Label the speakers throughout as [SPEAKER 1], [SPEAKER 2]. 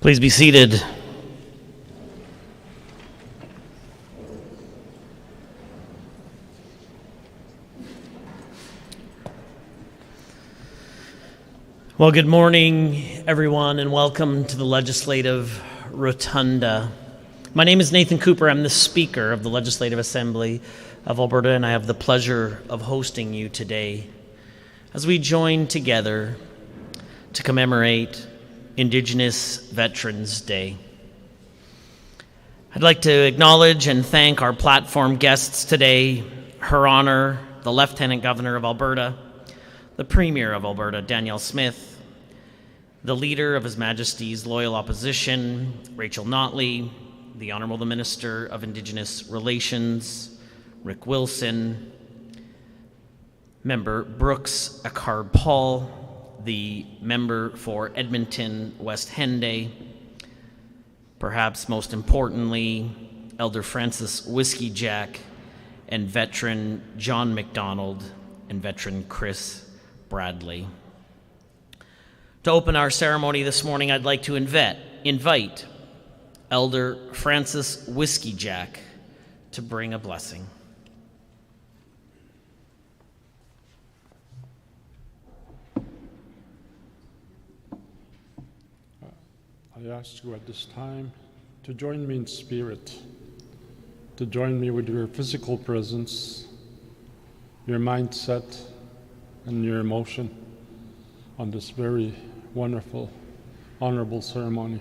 [SPEAKER 1] Please be seated. Well, good morning, everyone, and welcome to the Legislative Rotunda. My name is Nathan Cooper. I'm the Speaker of the Legislative Assembly of Alberta, and I have the pleasure of hosting you today as we join together to commemorate Indigenous Veterans Day. I'd like to acknowledge and thank our platform guests today, Her Honor, the Lieutenant Governor of Alberta, the Premier of Alberta, Danielle Smith, the Leader of His Majesty's Loyal Opposition, Rachel Notley, the Honourable Minister of Indigenous Relations, Rick Wilson, Member Brooks Acard-Paul, the member for Edmonton West Henday, perhaps most importantly, Elder Francis Whiskey Jack, and veteran John McDonald and veteran Chris Bradley. To open our ceremony this morning, I'd like to invite Elder Francis Whiskey Jack to bring a blessing.
[SPEAKER 2] I ask you at this time to join me in spirit, to join me with your physical presence, your mindset, and your emotion on this very wonderful, honorable ceremony.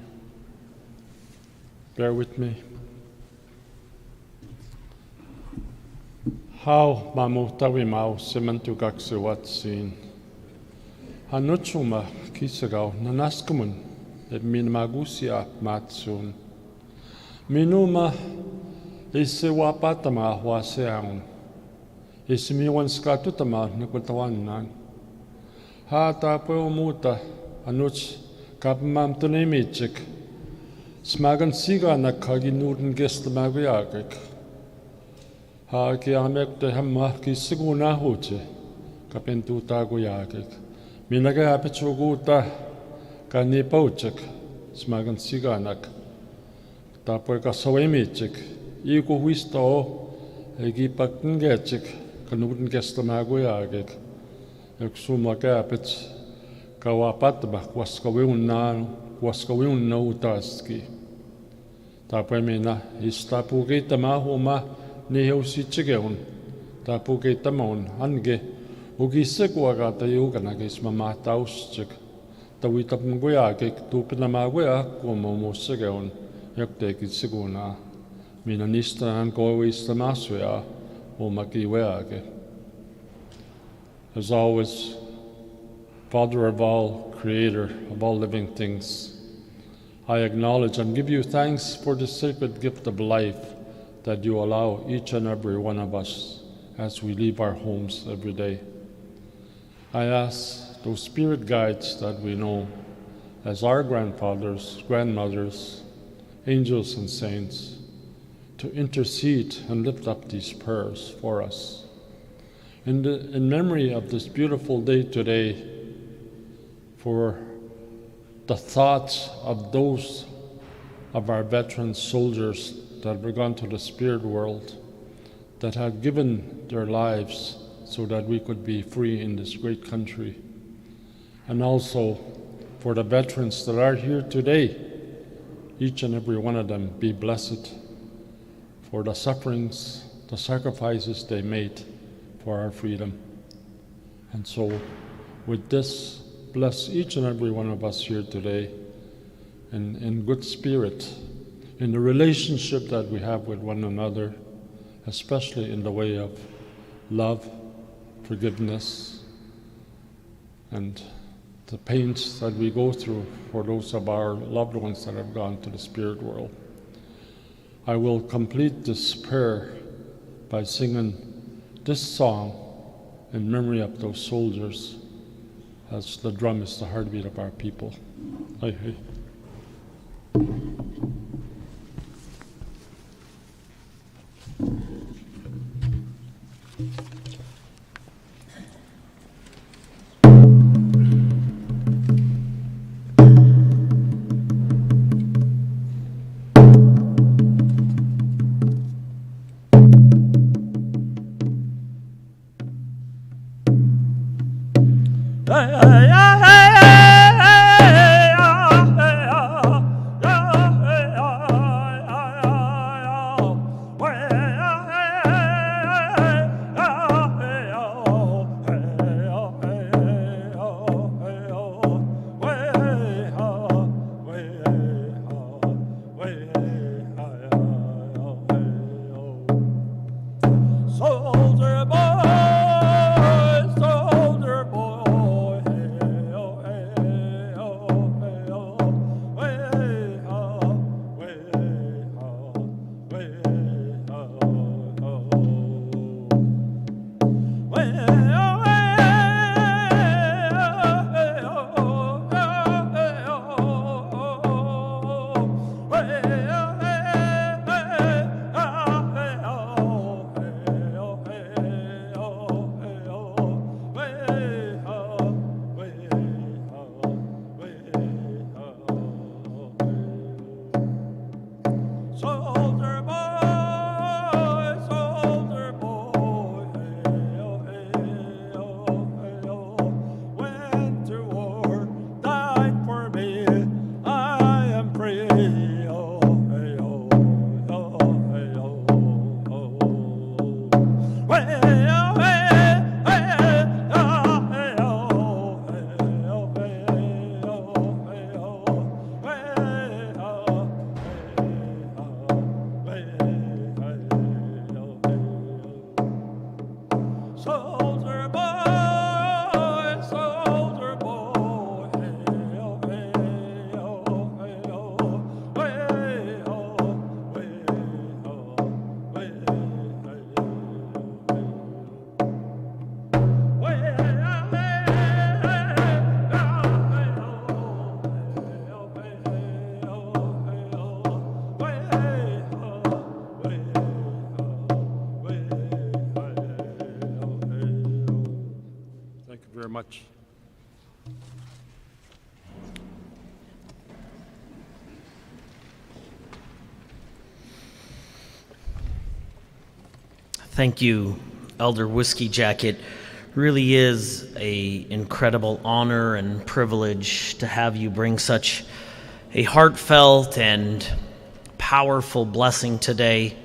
[SPEAKER 2] Bear with me. How mamutawi mau semantukak sewatsin. Hanutsuma kisagau nanaskumun. Min magusia matsun. Minuma ise wapatama waseang. Isimiwan skatutama nakutawanan. Hata muta anuch kapmam tunemichik. Smagan siga na kaginuden gestamaguyagik. Ha kiamek de hamma kisiguna huche. Kapentuta guyagik. Minaga apichuguta. Kani pauchik, smagan siganak, tapoy kasawemichik, iku huisto, egipak ngechik, kanudin gestamaguyagik, eksuma kapits, kawapatma, waskawin na utaski. Tapoy mina, istapu kita mahuma, niheusichigeun, tapu kita maun, ange, ugisigwagata yuganagis mamatauschik. Tawitap nguyagik tupinamaguya kumomusigaun yaktekit siguna minanistan koistamasuya umakiweage. As always, Father of all, Creator of all living things, I acknowledge and give you thanks for the sacred gift of life that you allow each and every one of us as we leave our homes every day. I ask those spirit guides that we know as our grandfathers, grandmothers, angels and saints, to intercede and lift up these prayers for us. In memory of this beautiful day today, for the thoughts of those of our veteran soldiers that were gone to the spirit world, that had given their lives so that we could be free in this great country. And also for the veterans that are here today, each and every one of them be blessed for the sufferings, the sacrifices they made for our freedom. And so with this, bless each and every one of us here today in good spirit, in the relationship that we have with one another, especially in the way of love, forgiveness, and the pains that we go through for those of our loved ones that have gone to the spirit world. I will complete this prayer by singing this song in memory of those soldiers, as the drum is the heartbeat of our people. Aye. much.
[SPEAKER 1] Thank you, Elder Whiskey Jacket. Really is an incredible honor and privilege to have you bring such a heartfelt and powerful blessing today.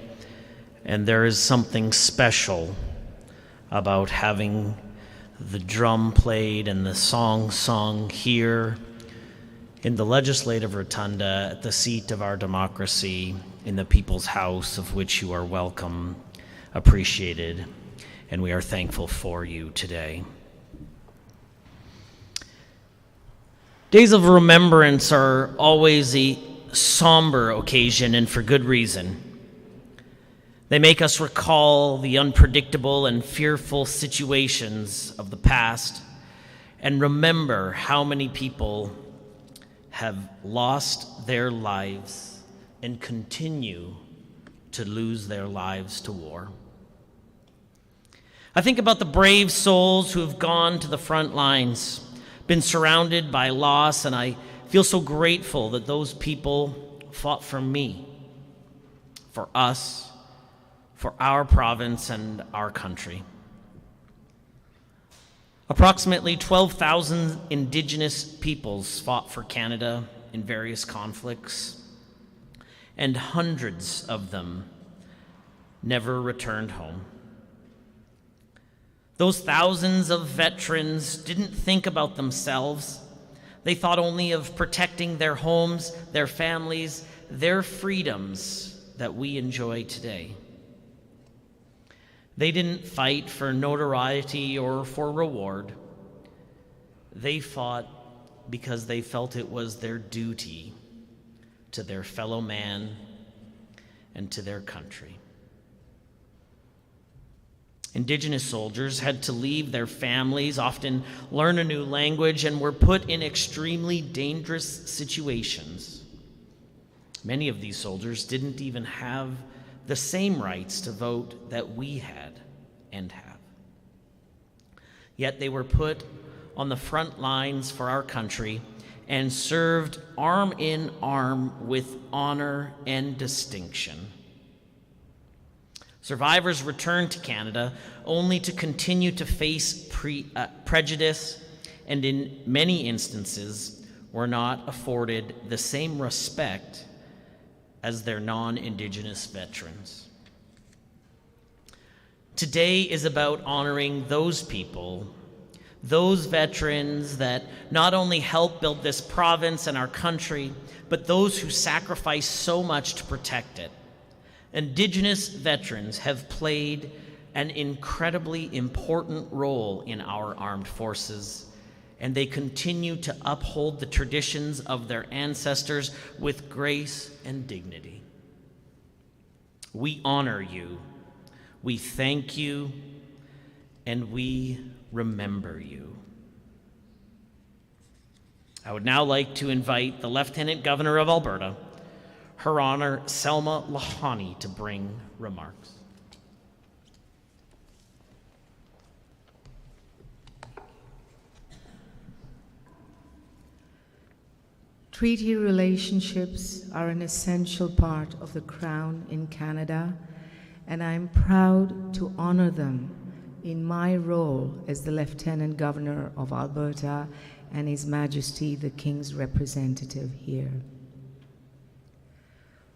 [SPEAKER 1] And there is something special about having the drum played and the song sung here in the Legislative Rotunda at the seat of our democracy, in the People's House, of which you are welcome, appreciated, and we are thankful for you today. Days of remembrance are always a somber occasion, and for good reason. They make us recall the unpredictable and fearful situations of the past and remember how many people have lost their lives and continue to lose their lives to war. I think about the brave souls who have gone to the front lines, been surrounded by loss, and I feel so grateful that those people fought for me, for us, for our province and our country. Approximately 12,000 Indigenous peoples fought for Canada in various conflicts, and hundreds of them never returned home. Those thousands of veterans didn't think about themselves. They thought only of protecting their homes, their families, their freedoms that we enjoy today. They didn't fight for notoriety or for reward. They fought because they felt it was their duty to their fellow man and to their country. Indigenous soldiers had to leave their families, often learn a new language, and were put in extremely dangerous situations. Many of these soldiers didn't even have the same rights to vote that we had and have. Yet they were put on the front lines for our country and served arm in arm with honor and distinction. Survivors returned to Canada only to continue to face prejudice, and in many instances were not afforded the same respect as their non-Indigenous veterans. Today is about honoring those people, those veterans that not only helped build this province and our country, but those who sacrificed so much to protect it. Indigenous veterans have played an incredibly important role in our armed forces, and they continue to uphold the traditions of their ancestors with grace and dignity. We honor you, we thank you, and we remember you. I would now like to invite the Lieutenant Governor of Alberta, Her Honor Selma Lahani, to bring remarks.
[SPEAKER 3] Treaty relationships are an essential part of the Crown in Canada, and I'm proud to honor them in my role as the Lieutenant Governor of Alberta and His Majesty the King's representative here.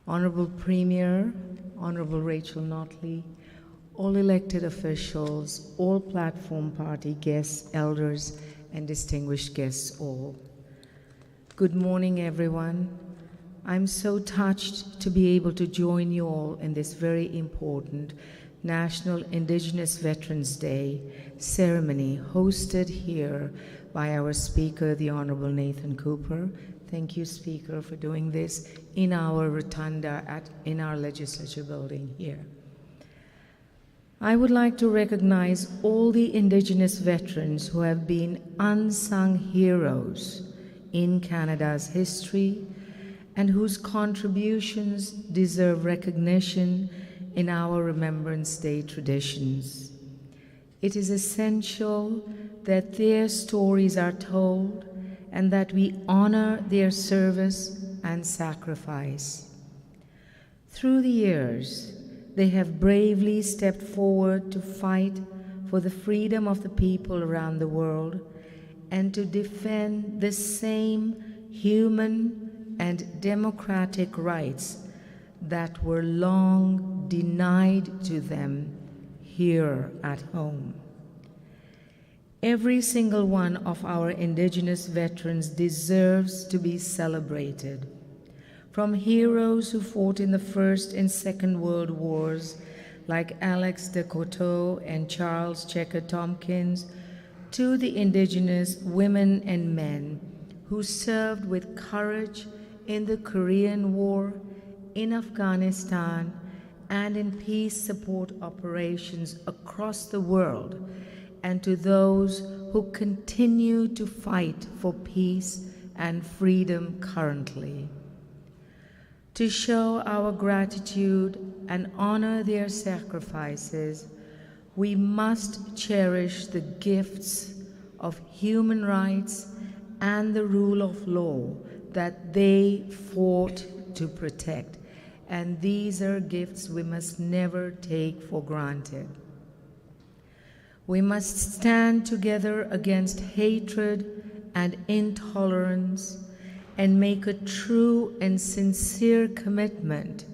[SPEAKER 3] Honorable Premier, Honorable Rachel Notley, all elected officials, all platform party guests, elders, and distinguished guests all. Good morning, everyone. I'm so touched to be able to join you all in this very important National Indigenous Veterans Day ceremony hosted here by our Speaker, the Honorable Nathan Cooper. Thank you, Speaker, for doing this in our rotunda in our legislature building here. I would like to recognize all the Indigenous veterans who have been unsung heroes in Canada's history and whose contributions deserve recognition in our Remembrance Day traditions. It is essential that their stories are told and that we honor their service and sacrifice. Through the years, they have bravely stepped forward to fight for the freedom of the people around the world and to defend the same human and democratic rights that were long denied to them here at home. Every single one of our Indigenous veterans deserves to be celebrated. From heroes who fought in the First and Second World Wars, like Alex de Coteau and Charles Checker Tompkins, to the Indigenous women and men who served with courage in the Korean War, in Afghanistan, and in peace support operations across the world, and to those who continue to fight for peace and freedom currently. To show our gratitude and honor their sacrifices, we must cherish the gifts of human rights and the rule of law that they fought to protect. And these are gifts we must never take for granted. We must stand together against hatred and intolerance and make a true and sincere commitment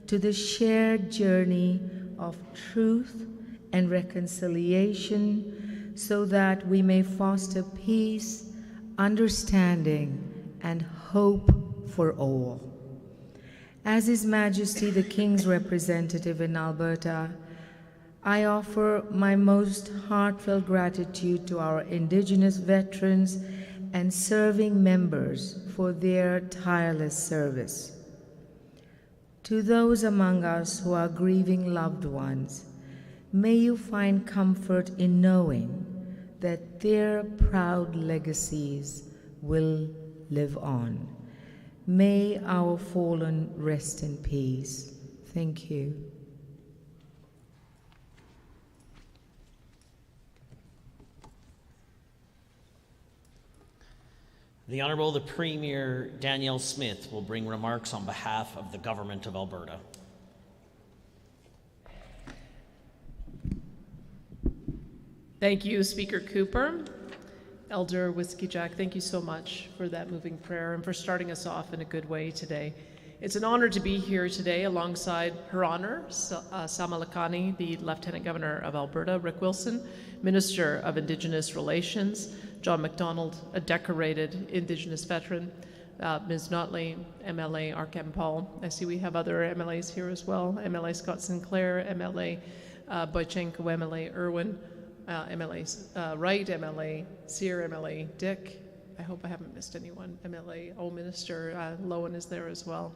[SPEAKER 3] to the shared journey of truth and reconciliation so that we may foster peace, understanding, and hope for all. As His Majesty the King's representative in Alberta, I offer my most heartfelt gratitude to our Indigenous veterans and serving members for their tireless service. To those among us who are grieving loved ones, may you find comfort in knowing that their proud legacies will live on. May our fallen rest in peace. Thank you.
[SPEAKER 1] The Honourable the Premier Danielle Smith will bring remarks on behalf of the Government of Alberta.
[SPEAKER 4] Thank you, Speaker Cooper. Elder Whiskey Jack, thank you so much for that moving prayer and for starting us off in a good way today. It's an honor to be here today alongside Her Honor, Salma Lakhani, the Lieutenant Governor of Alberta, Rick Wilson, Minister of Indigenous Relations, John MacDonald, a decorated Indigenous veteran, Ms. Notley, MLA Arkham Paul. I see we have other MLAs here as well, MLA Scott Sinclair, MLA Boychenko, MLA Irwin, MLA Wright, MLA Sear, MLA Dick. I hope I haven't missed anyone. MLA Minister Lowen is there as well.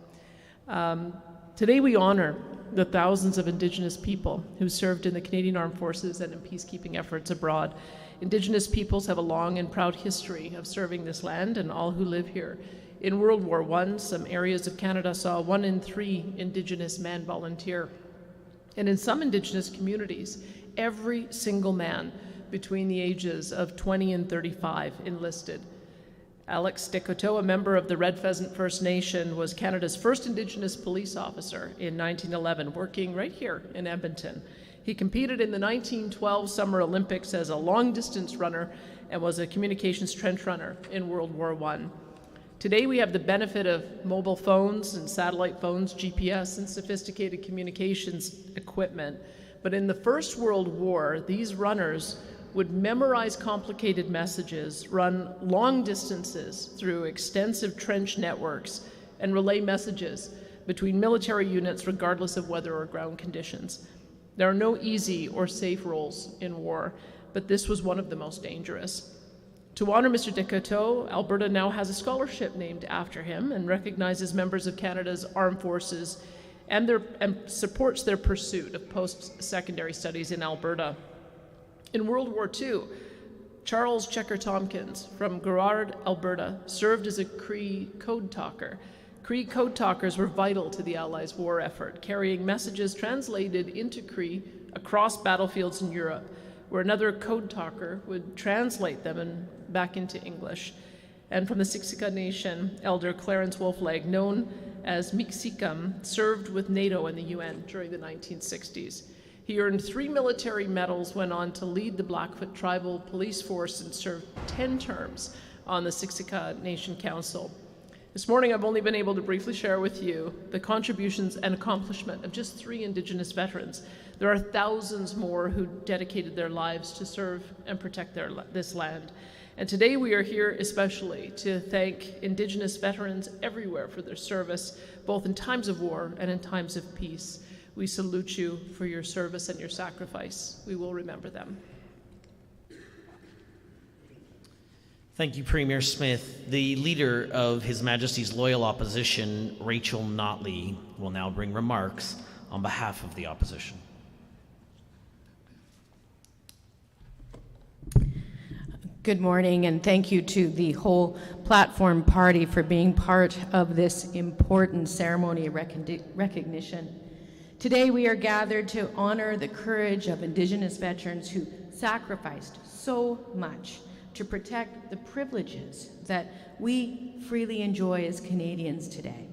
[SPEAKER 4] Today we honor the thousands of Indigenous people who served in the Canadian Armed Forces and in peacekeeping efforts abroad. Indigenous peoples have a long and proud history of serving this land and all who live here. In World War I, some areas of Canada saw 1 in 3 Indigenous men volunteer. And in some Indigenous communities, every single man between the ages of 20 and 35 enlisted. Alex de Coteau, a member of the Red Pheasant First Nation, was Canada's first Indigenous police officer in 1911, working right here in Edmonton. He competed in the 1912 Summer Olympics as a long-distance runner and was a communications trench runner in World War I. Today we have the benefit of mobile phones and satellite phones, GPS, and sophisticated communications equipment. But in the First World War, these runners would memorize complicated messages, run long distances through extensive trench networks, and relay messages between military units regardless of weather or ground conditions. There are no easy or safe roles in war, but this was one of the most dangerous. To honor Mr. de Coteau, Alberta now has a scholarship named after him and recognizes members of Canada's armed forces and supports their pursuit of post-secondary studies in Alberta. In World War II, Charles Checker Tompkins from Gerrard, Alberta, served as a Cree code talker. Cree code talkers were vital to the Allies' war effort, carrying messages translated into Cree across battlefields in Europe. where another code talker would translate them back into English. And from the Siksika Nation, Elder Clarence Wolflag, known as Mi'kmaq, served with NATO and the UN during the 1960s. He earned 3 military medals, went on to lead the Blackfoot Tribal Police Force, and served 10 terms on the Siksika Nation Council. This morning, I've only been able to briefly share with you the contributions and accomplishment of just 3 Indigenous veterans. There are thousands more who dedicated their lives to serve and protect this land. And today we are here especially to thank Indigenous veterans everywhere for their service, both in times of war and in times of peace. We salute you for your service and your sacrifice. We will remember them.
[SPEAKER 1] Thank you, Premier Smith. The Leader of His Majesty's Loyal Opposition, Rachel Notley, will now bring remarks on behalf of the opposition.
[SPEAKER 5] Good morning, and thank you to the whole Platform Party for being part of this important ceremony of recognition. Today we are gathered to honor the courage of Indigenous veterans who sacrificed so much to protect the privileges that we freely enjoy as Canadians today.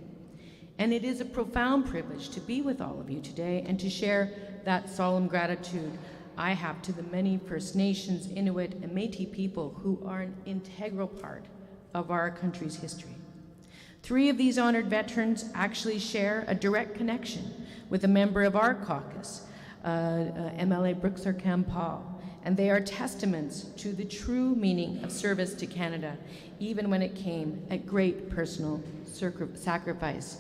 [SPEAKER 5] And it is a profound privilege to be with all of you today and to share that solemn gratitude I have to the many First Nations, Inuit, and Métis people who are an integral part of our country's history. 3 of these honored veterans actually share a direct connection with a member of our caucus, MLA Brooks Arcand-Paul, and they are testaments to the true meaning of service to Canada, even when it came at great personal sacrifice.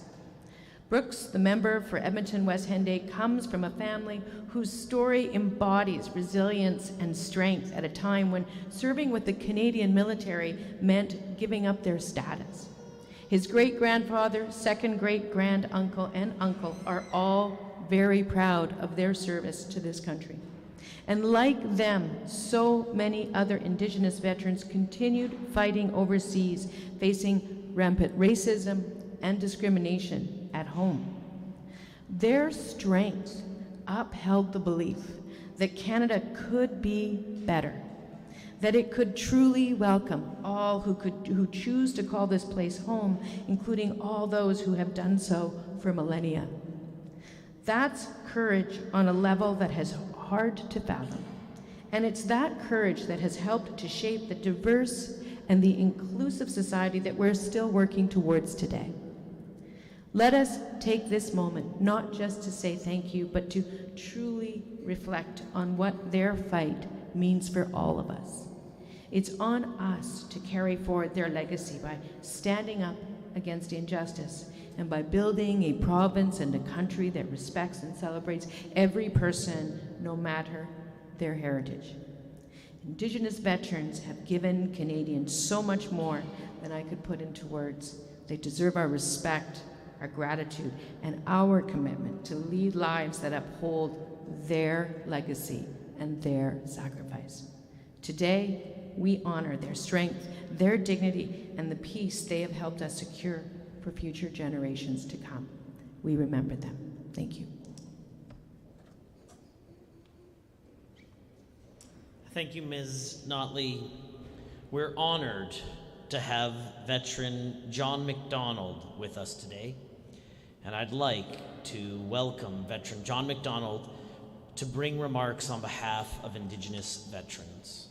[SPEAKER 5] Brooks, the member for Edmonton West Henday, comes from a family whose story embodies resilience and strength at a time when serving with the Canadian military meant giving up their status. His great-grandfather, second great-grand-uncle, and uncle are all very proud of their service to this country. And like them, so many other Indigenous veterans continued fighting overseas, facing rampant racism and discrimination at home. Their strength upheld the belief that Canada could be better, that it could truly welcome all who choose to call this place home, including all those who have done so for millennia. That's courage on a level that is hard to fathom. And it's that courage that has helped to shape the diverse and the inclusive society that we're still working towards today. Let us take this moment not just to say thank you, but to truly reflect on what their fight means for all of us. It's on us to carry forward their legacy by standing up against injustice and by building a province and a country that respects and celebrates every person, no matter their heritage. Indigenous veterans have given Canadians so much more than I could put into words. They deserve our respect, our gratitude, and our commitment to lead lives that uphold their legacy and their sacrifice. Today, we honor their strength, their dignity, and the peace they have helped us secure for future generations to come. We remember them. Thank you.
[SPEAKER 1] Thank you, Ms. Notley. We're honored to have veteran John MacDonald with us today, and I'd like to welcome veteran John MacDonald to bring remarks on behalf of Indigenous veterans.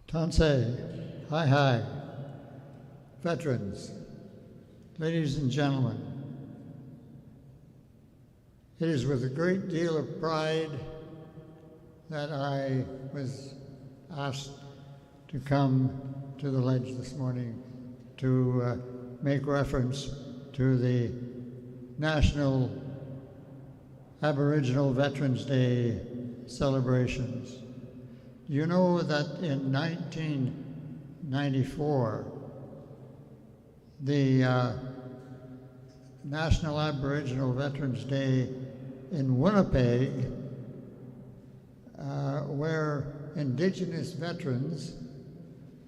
[SPEAKER 6] Tansei, hi, veterans, ladies and gentlemen. It is with a great deal of pride that I was asked to come to the ledge this morning to make reference to the National Aboriginal Veterans Day celebrations. You know that in 1994, the National Aboriginal Veterans Day in Winnipeg, where Indigenous veterans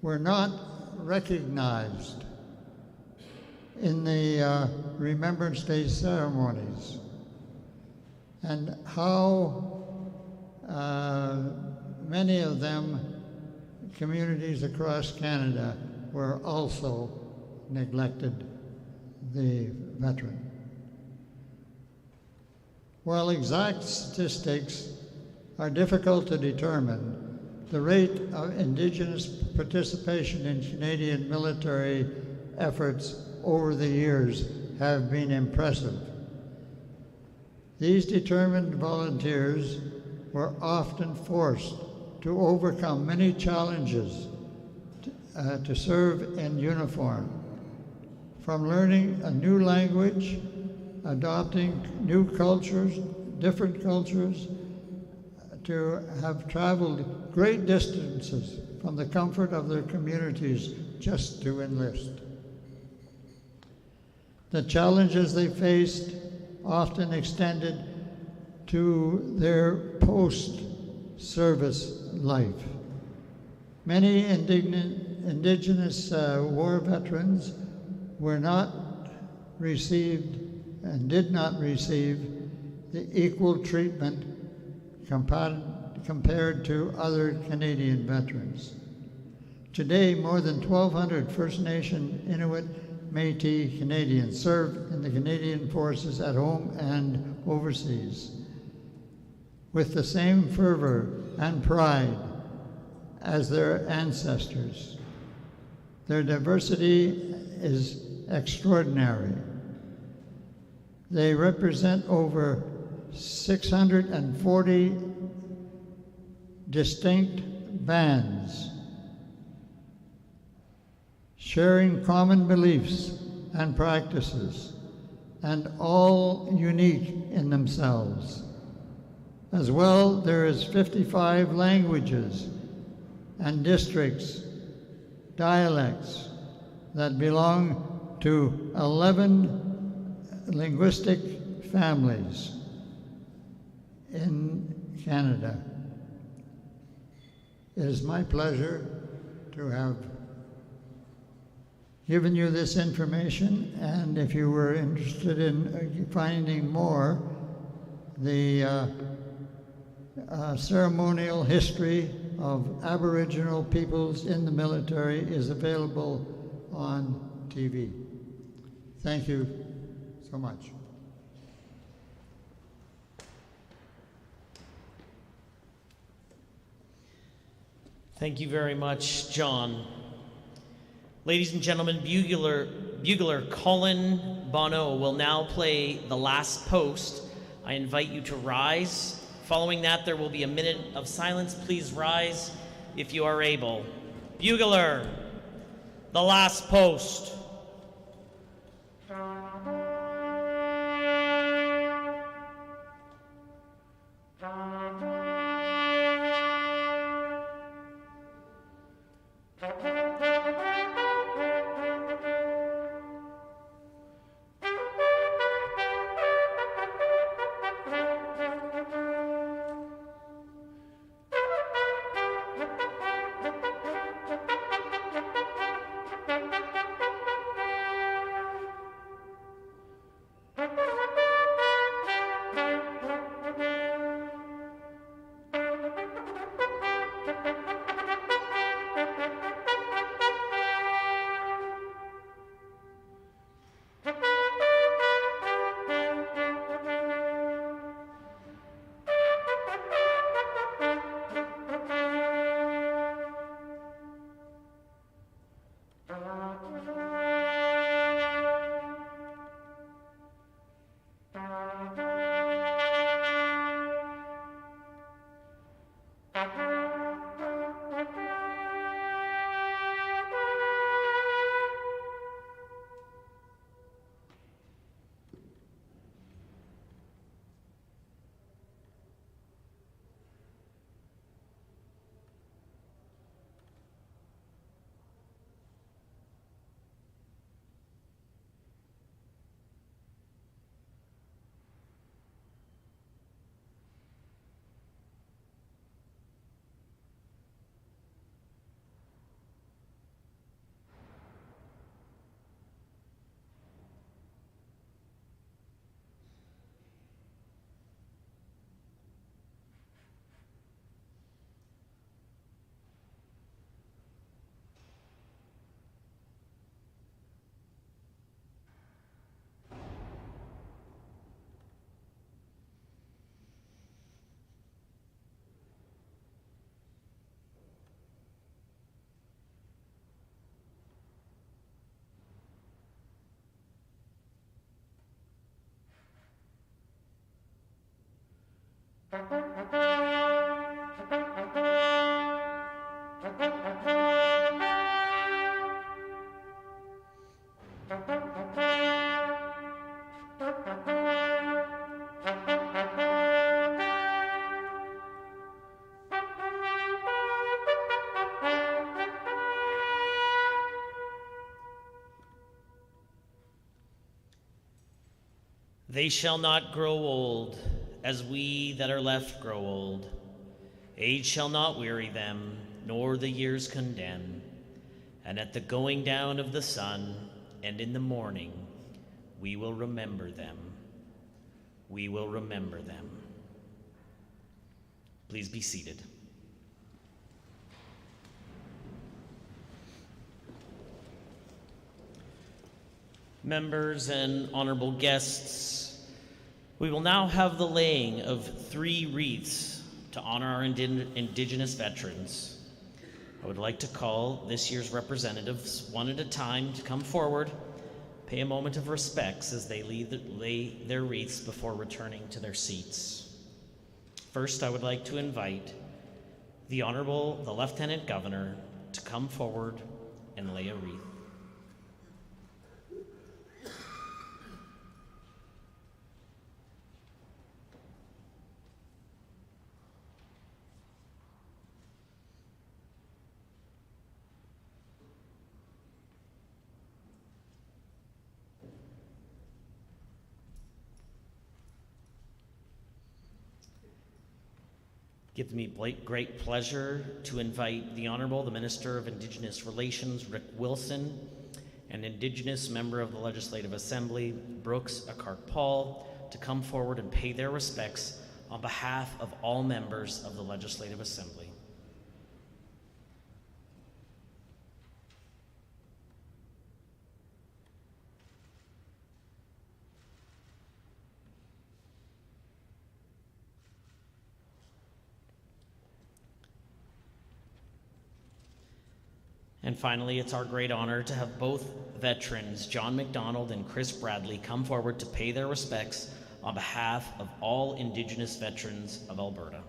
[SPEAKER 6] were not recognized in the Remembrance Day ceremonies, and how many of them, communities across Canada, were also neglected the veteran. While exact statistics are difficult to determine, the rate of Indigenous participation in Canadian military efforts over the years have been impressive. These determined volunteers were often forced to overcome many challenges to serve in uniform, from learning a new language, adopting new cultures, different cultures, to have traveled great distances from the comfort of their communities just to enlist. The challenges they faced often extended to their post-service life. Many Indigenous war veterans were not received and did not receive the equal treatment compared to other Canadian veterans. Today, more than 1,200 First Nation, Inuit, Métis Canadians serve in the Canadian Forces at home and overseas with the same fervor and pride as their ancestors. Their diversity is extraordinary. They represent over 640 distinct bands, sharing common beliefs and practices, and all unique in themselves. As well, there is 55 languages and districts, dialects that belong to 11 linguistic families in Canada. It is my pleasure to have given you this information, and if you were interested in finding more, the ceremonial history of Aboriginal peoples in the military is available on TV. Thank you so much.
[SPEAKER 1] Thank you very much, John. Ladies and gentlemen, bugler Colin Bonneau will now play The Last Post. I invite you to rise. Following that, there will be a minute of silence. Please rise if you are able. Bugler, The Last Post. They shall not grow old, as we that are left grow old. Age shall not weary them, nor the years condemn. And at the going down of the sun, and in the morning, we will remember them. We will remember them. Please be seated. Members and honorable guests, we will now have the laying of 3 wreaths to honor our Indigenous veterans. I would like to call this year's representatives one at a time to come forward, pay a moment of respects as they lay their wreaths before returning to their seats. First, I would like to invite the Honorable, the Lieutenant Governor, to come forward and lay a wreath. Gives me great pleasure to invite the Honorable, the Minister of Indigenous Relations, Rick Wilson, and Indigenous member of the Legislative Assembly, Brooks Akart-Paul, to come forward and pay their respects on behalf of all members of the Legislative Assembly. And finally, it's our great honor to have both veterans, John McDonald and Chris Bradley, come forward to pay their respects on behalf of all Indigenous veterans of Alberta.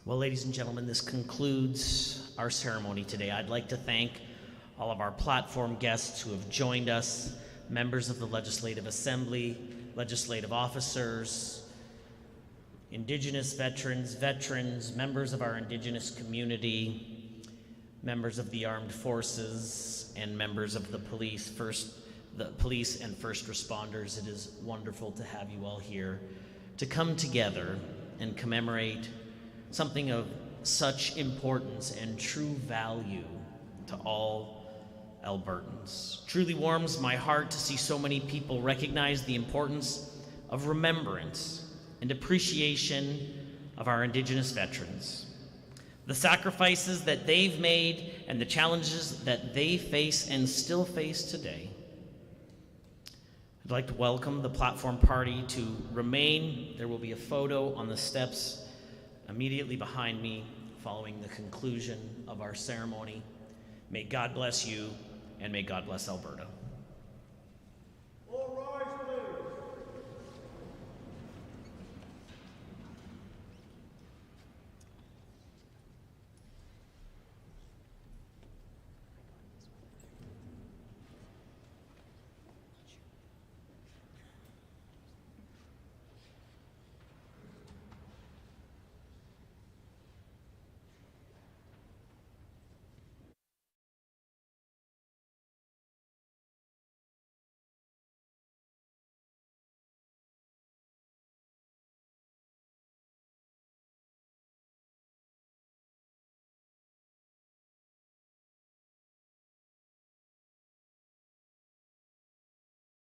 [SPEAKER 1] Well, ladies and gentlemen, this concludes our ceremony today. I'd like to thank all of our platform guests who have joined us, members of the Legislative Assembly, legislative officers, Indigenous veterans, members of our Indigenous community, members of the armed forces, and members of the police and first responders. It is wonderful to have you all here to come together and commemorate something of such importance and true value to all Albertans. Truly warms my heart to see so many people recognize the importance of remembrance and appreciation of our Indigenous veterans, the sacrifices that they've made and the challenges that they face and still face today. I'd like to welcome the platform party to remain. There will be a photo on the steps immediately behind me following the conclusion of our ceremony. May God bless you, and may God bless Alberta.